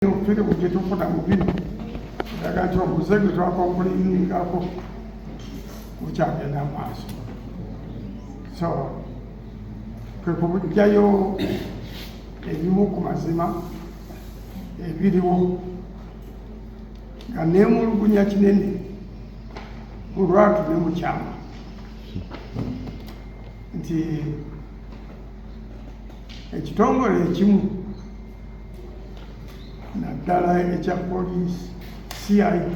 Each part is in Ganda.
Okufere bwe tufuna mu bino eraga nti omuze gwe twakompuliningako gukyagenda maaso, so kwe kuggyayo ebimu ku mazima ebiriwo nga neemulugunya kinene mu lwatu ne mu kyama nti ekitongole ekimu naddala ekya poliisi CID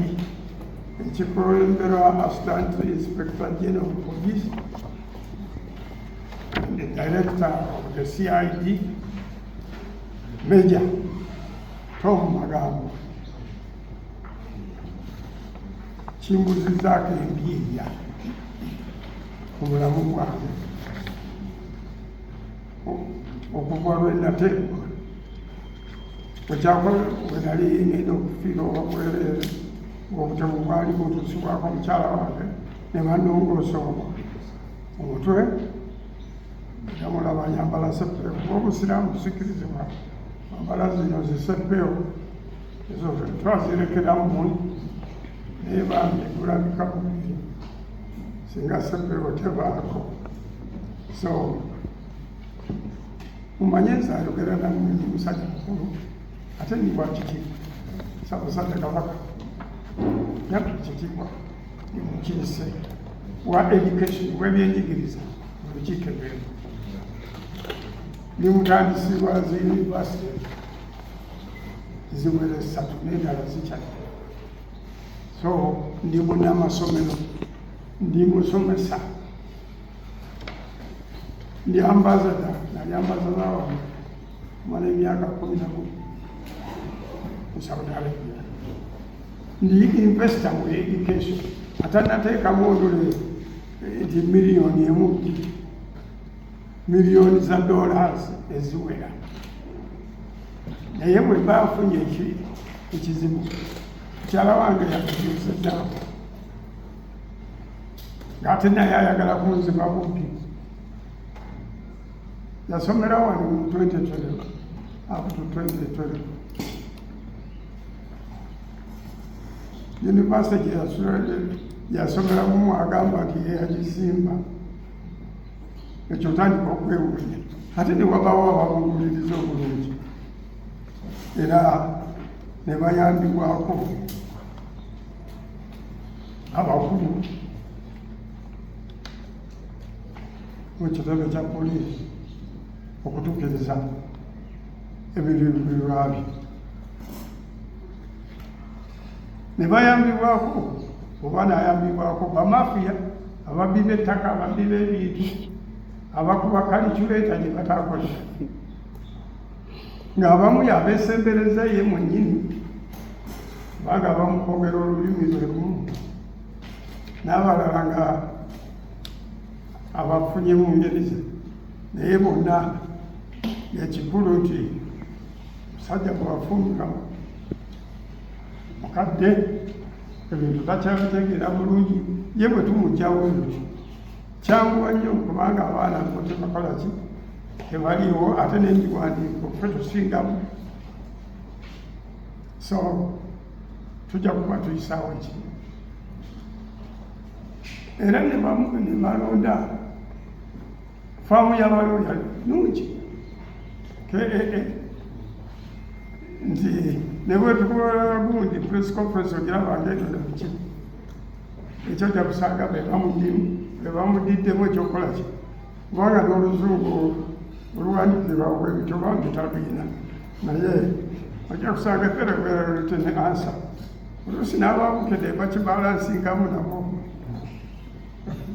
ekikulemberwa Assistant Inspector General of Police and the Director of the CID Major Tom Magambo kimbuzizaako empiiya mu bulamu bwange okuva lwe nateekwa wekyakola bwe nali ngenda okufiira obwereere ng'obutemu bwali butuusibwako mukyala wange ne bannongoosa omutwe namulaba nyambala seppeewo ng'obusiraamu busikirizibwa ambala zino ziseppeewo ezo twazirekeramu muni naye bambi gulabika bubiri singa seppeewo tebaako, so mumanye nti ayogera nammwe ndi musajja mukulu ate ndi bwa kitiibwa Ssaabasajja Kabaka yampa ekitiibwa ndi mukiise wa education w'ebyenjigiriza mu lukiiko lw'emu, ndi mutandisi wa zi yunivasite ziwere 3 n'endala zikyali, so ndi munnamasomero, ndi musomesa, ndi ambasada, nali ambasada wange mala emyaka 11 mu Saudi Arabia, ndi investor mu education atanateekamu ondole nti miliyoni za dollars eziwera, naye bwe bafunye ekizibu mukyala wange yakukyusiddako ng'ate naye ayagala kunziba bumpi. Yasomera wano mu 2012 up to 2012 University yasomeramu mwagamba nti yeyagizimba ekyo tandika okwewuunya ate ne wabawo ababunguliriza obulungi era ne bayambibwako abakulu mu kitebe kya poliisi okutuukiriza ebiruubirirwa bye, ne bayambibwako oba nayambibwako bamafiya ababbi b'ettaka, ababbi b'ebintu, abakuba kalikyuleeta gye bataakolera, ng'abamu yabeesembereza ye mwennyini kubanga bamukwogera olulimi lwe lumu, n'abalala nga abafunye mu ngeri ze, naye bonna ekikulu nti musajja bw'afumbika mukadde ebintu takyabitegeera bulungi, ye bwe tumugjawo ebyo kyanguwa nnyo kubanga abaana bo tebakola ki, tebaliwo, ate n'emiwandiiko ffe tusingamu, so tujja kuba tuyisaawo ekimu. Era ne balonda faamu y'abalooya nungi nti ne bwe tukola gundi press conference ogiraba ng'etona biki ekyo jja kusanga be bamudiddemu ekyokukola ki, kubanga n'oluzungu oluwandiikibwa bwebityo bangi taluyina, naye ojja kusanga feregwera lutene ansa oluusi n'ababukedde bakibalansingamu nabo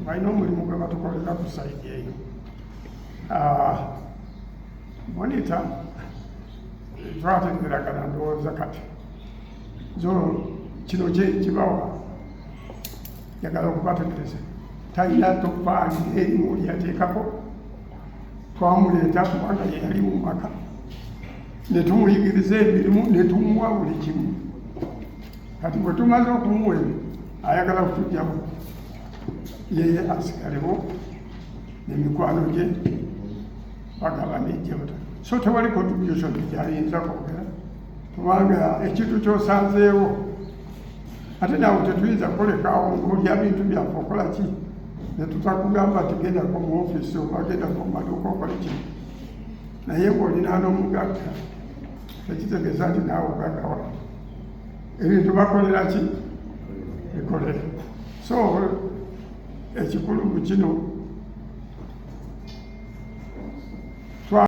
balina omulimu gwe batukolera ku sayidi eyo. Monita twatengeragana ndowooza kati zo kino kibawa njagala okubategereza talina topaali erimu lyateekako, twamuleeta kubanga ye yali mu maka ne tumuyigiriza emirimu ne tumuwa buli kimu, kati bwe tumaze okumuwa ebyo ayagala kutugjamu yeye asigalewo n'emikwano gye bagaba n'ejjawuta, so tewali contribution gyayinza kwogera kubanga ekintu kyosanzeewo ate naawe tetuyinza kukolekaawo ng'olya bintu byaffe okola ki ne tutakugamba tigendako mu ofiisi oba gendako mu maduuka okola ki naye ng'olina n'omugagga ekitegeeza nti naawe ogaggawa ebintu bakolera ki bikolere so ekikulu mu kino